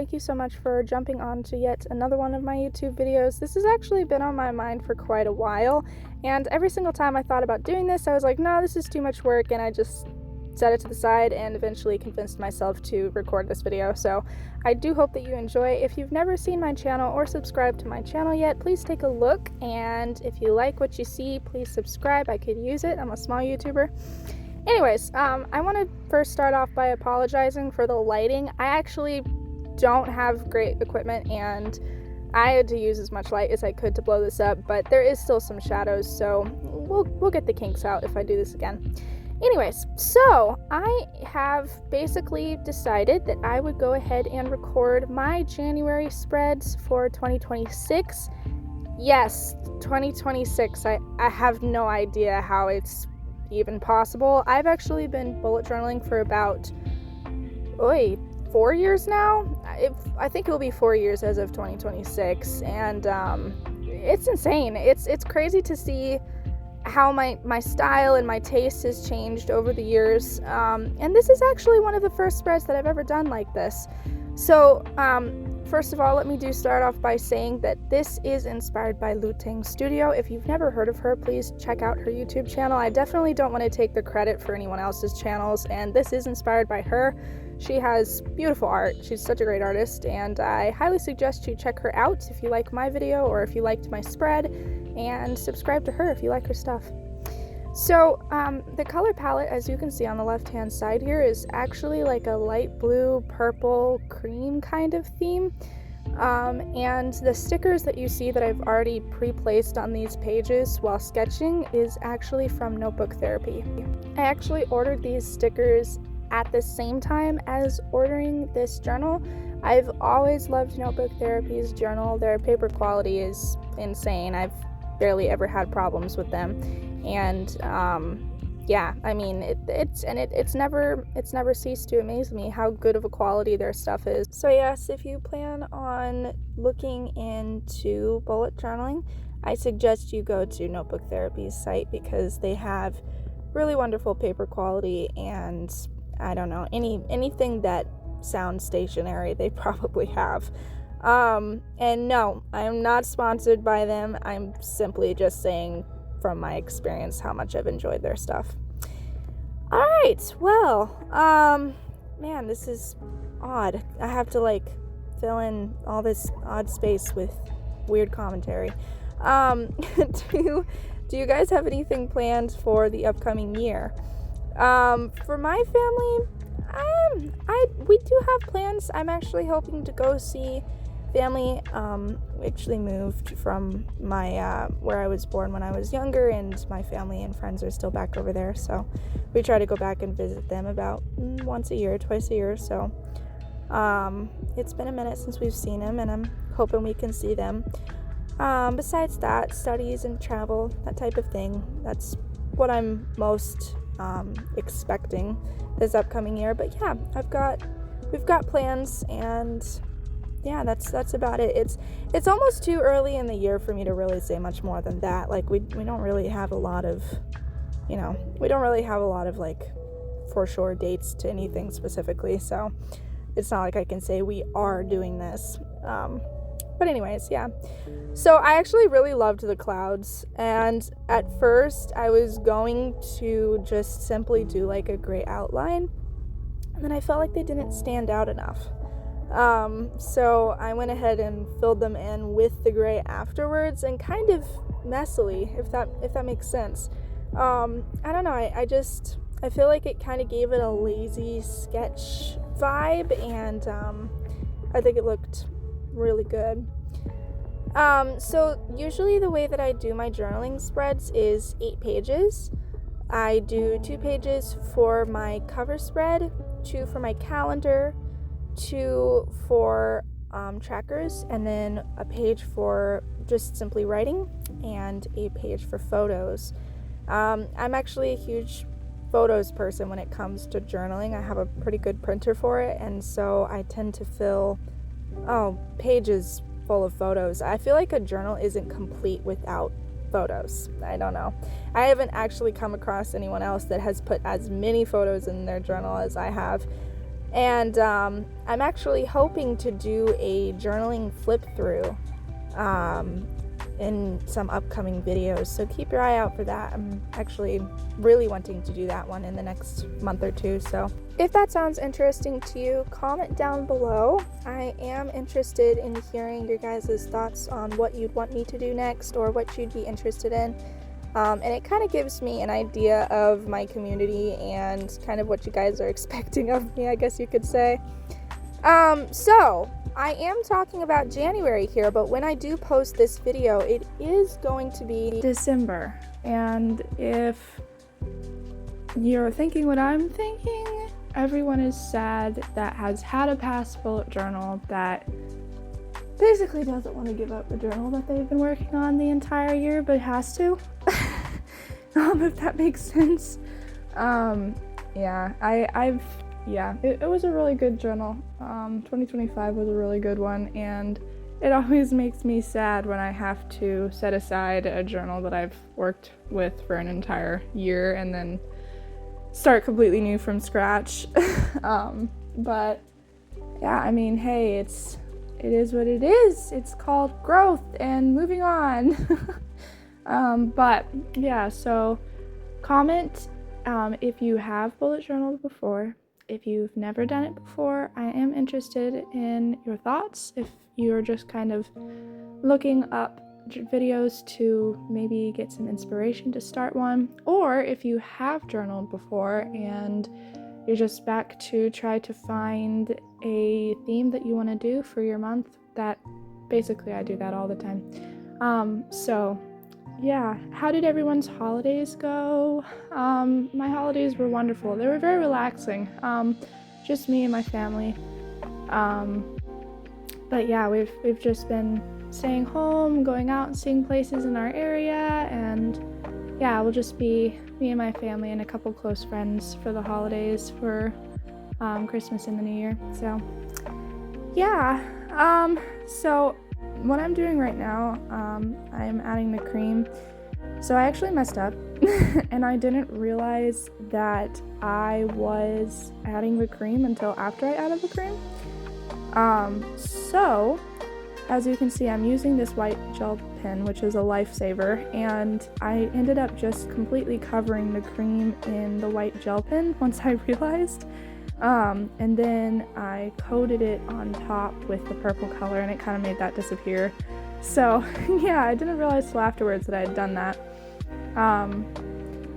thank you so much for jumping on to yet another one of my YouTube videos. This has actually been on my mind for quite a while, and every single time I thought about doing this, I was like, no, this is too much work, and I just set it to the side and eventually convinced myself to record this video. So I do hope that you enjoy. If you've never seen my channel or subscribed to my channel yet, please take a look, and if you like what you see, please subscribe. I could use it. I'm a small YouTuber. Anyways, I want to first start off by apologizing for the lighting. I actually don't have great equipment, and I had to use as much light as I could to blow this up, but there is still some shadows, so we'll get the kinks out if I do this again. Anyways, so I have basically decided that I would go ahead and record my January spreads for 2026. Yes, 2026. I have no idea how it's even possible. I've actually been bullet journaling for about 4 years now. I think it will be 4 years as of 2026, and it's insane. It's crazy to see how my style and my taste has changed over the years, and this is actually one of the first spreads that I've ever done like this. So first of all, let me start off by saying that this is inspired by lootingstudio. If you've never heard of her, please check out her YouTube channel. I definitely don't want to take the credit for anyone else's channels, and this is inspired by her. She has beautiful art. She's such a great artist, and I highly suggest you check her out if you like my video or if you liked my spread, and subscribe to her if you like her stuff. So the color palette, as you can see on the left hand side here, is actually like a light blue, purple, cream kind of theme. And the stickers that you see that I've already pre-placed on these pages while sketching is actually from Notebook Therapy. I actually ordered these stickers at the same time as ordering this journal. I've always loved Notebook Therapy's journal. Their paper quality is insane. I've barely ever had problems with them, and yeah, I mean it's never ceased to amaze me how good of a quality their stuff is. So yes, if you plan on looking into bullet journaling, I suggest you go to Notebook Therapy's site because they have really wonderful paper quality, and I don't know, anything that sounds stationary they probably have. And no, I am not sponsored by them. I'm simply just saying from my experience how much I've enjoyed their stuff. Alright, well, man, this is odd. I have to fill in all this odd space with weird commentary. Do you guys have anything planned for the upcoming year? For my family, we do have plans. I'm actually hoping to go see family. We actually moved from my where I was born when I was younger, and my family and friends are still back over there, so we try to go back and visit them about once a year, twice a year. So it's been a minute since we've seen them, and I'm hoping we can see them. Besides that, studies and travel, that type of thing, that's what I'm most expecting this upcoming year. But yeah, we've got plans, and yeah, that's about it. It's almost too early in the year for me to really say much more than that. We don't really have a lot of, for sure dates to anything specifically, so it's not like I can say we are doing this. But anyways, yeah. So I actually really loved the clouds, and at first I was going to just simply do a gray outline, and then I felt like they didn't stand out enough. So I went ahead and filled them in with the gray afterwards, and kind of messily, if that makes sense. I don't know, I feel like it kind of gave it a lazy sketch vibe, and I think it looked really good. So usually the way that I do my journaling spreads is 8 pages. I do 2 pages for my cover spread, 2 for my calendar, 2 for trackers, and then a page for just simply writing, and a page for photos. I'm actually a huge photos person when it comes to journaling. I have a pretty good printer for it, and so I tend to fill pages full of photos. I feel like a journal isn't complete without photos. I don't know. I haven't actually come across anyone else that has put as many photos in their journal as I have. And I'm actually hoping to do a journaling flip through in some upcoming videos, so keep your eye out for that. I'm actually really wanting to do that one in the next month or two, so if that sounds interesting to you, comment down below. I am interested in hearing your guys' thoughts on what you'd want me to do next or what you'd be interested in. And it kind of gives me an idea of my community and kind of what you guys are expecting of me, I guess you could say. So I am talking about January here, but when I do post this video, it is going to be December. And if you're thinking what I'm thinking, everyone is sad that has had a past bullet journal that basically doesn't want to give up the journal that they've been working on the entire year, but has to. If that makes sense. It was a really good journal. 2025 was a really good one, and it always makes me sad when I have to set aside a journal that I've worked with for an entire year and then start completely new from scratch. But yeah, I mean, hey, it is what it is. It's called growth and moving on. But yeah, so comment if you have bullet journaled before. If you've never done it before, I am interested in your thoughts. If you're just kind of looking up videos to maybe get some inspiration to start one, or if you have journaled before and you're just back to try to find a theme that you want to do for your month, that basically I do that all the time. So yeah, how did everyone's holidays go? My holidays were wonderful. They were very relaxing. Just me and my family. But yeah, we've just been staying home, going out and seeing places in our area, and yeah, we'll just be me and my family and a couple close friends for the holidays for Christmas and the New Year. So yeah, so what I'm doing right now, I'm adding the cream. So I actually messed up and I didn't realize that I was adding the cream until after I added the cream. So as you can see, I'm using this white gel pen, which is a lifesaver, and I ended up just completely covering the cream in the white gel pen once I realized. And then I coated it on top with the purple color, and it kind of made that disappear. So yeah, I didn't realize till afterwards that I had done that.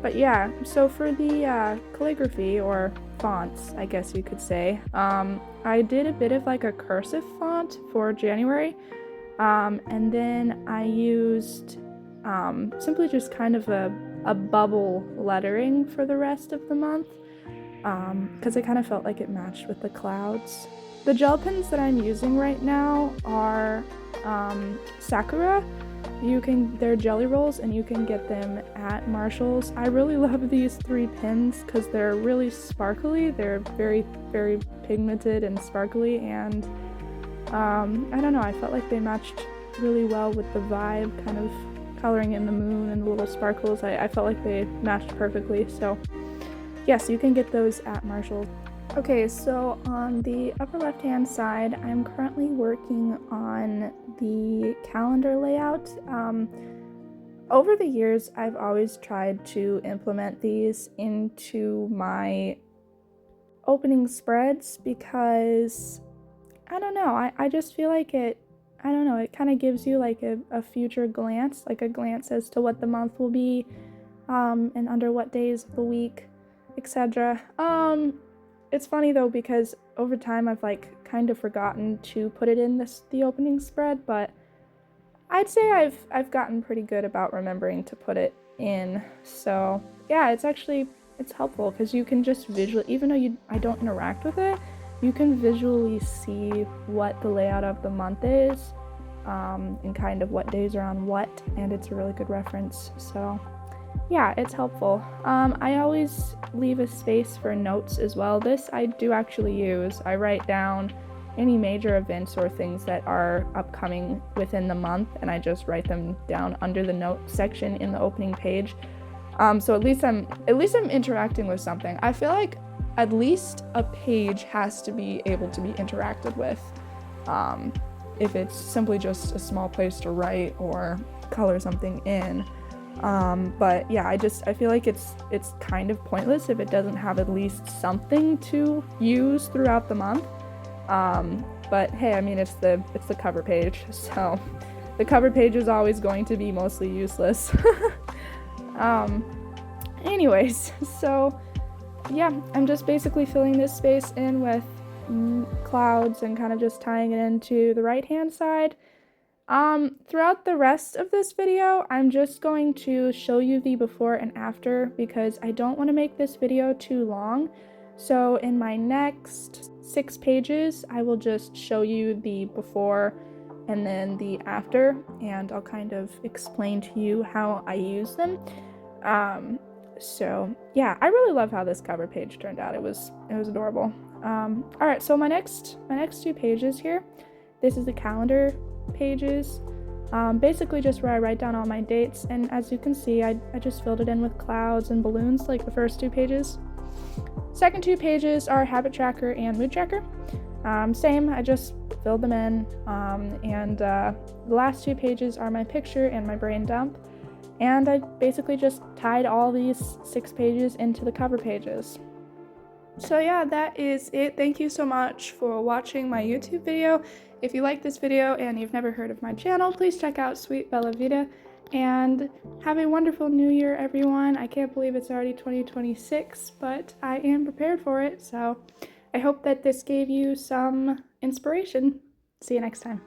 But yeah, so for the calligraphy or fonts, I guess you could say, I did a bit of like a cursive font for January, and then I used simply just kind of a bubble lettering for the rest of the month, because it kind of felt like it matched with the clouds. The gel pens that I'm using right now are Sakura. They're jelly rolls, and you can get them at Marshall's. I really love these 3 pens because they're really sparkly. They're very, very pigmented and sparkly, and I don't know, I felt like they matched really well with the vibe, kind of coloring in the moon and the little sparkles. I felt like they matched perfectly. So yes, you can get those at Marshall's. Okay, so on the upper left hand side, I'm currently working on the calendar layout. Over the years, I've always tried to implement these into my opening spreads because, I don't know, I just feel like it kind of gives you like a future glance, like a glance as to what the month will be, and under what days of the week, etc. It's funny though, because over time I've like kind of forgotten to put it in the opening spread, but I'd say I've gotten pretty good about remembering to put it in. So yeah, it's helpful because you can just visually, even though I don't interact with it, you can visually see what the layout of the month is, and kind of what days are on what, and it's a really good reference. So yeah, it's helpful. I always leave a space for notes as well. This I do actually use. I write down any major events or things that are upcoming within the month, and I just write them down under the note section in the opening page. So at least I'm interacting with something. I feel like at least a page has to be able to be interacted with. If it's simply just a small place to write or color something in. But yeah, I feel like it's kind of pointless if it doesn't have at least something to use throughout the month. But hey, I mean, it's the cover page, so the cover page is always going to be mostly useless. Anyways, so yeah, I'm just basically filling this space in with clouds and kind of just tying it into the right hand side. Throughout the rest of this video, I'm just going to show you the before and after because I don't want to make this video too long. So in my next 6 pages, I will just show you the before and then the after, and I'll kind of explain to you how I use them. So yeah, I really love how this cover page turned out. It was adorable. All right, so my next 2 pages here, this is the calendar pages, basically just where I write down all my dates, and as you can see, I just filled it in with clouds and balloons like the first 2 pages. Second 2 pages are habit tracker and mood tracker. Same, I just filled them in, and the last 2 pages are my picture and my brain dump, and I basically just tied all these 6 pages into the cover pages. So yeah, that is it. Thank you so much for watching my YouTube video. If you like this video and you've never heard of my channel, please check out Sweet Bella Vita, and have a wonderful new year, everyone. I can't believe it's already 2026, but I am prepared for it, so I hope that this gave you some inspiration. See you next time.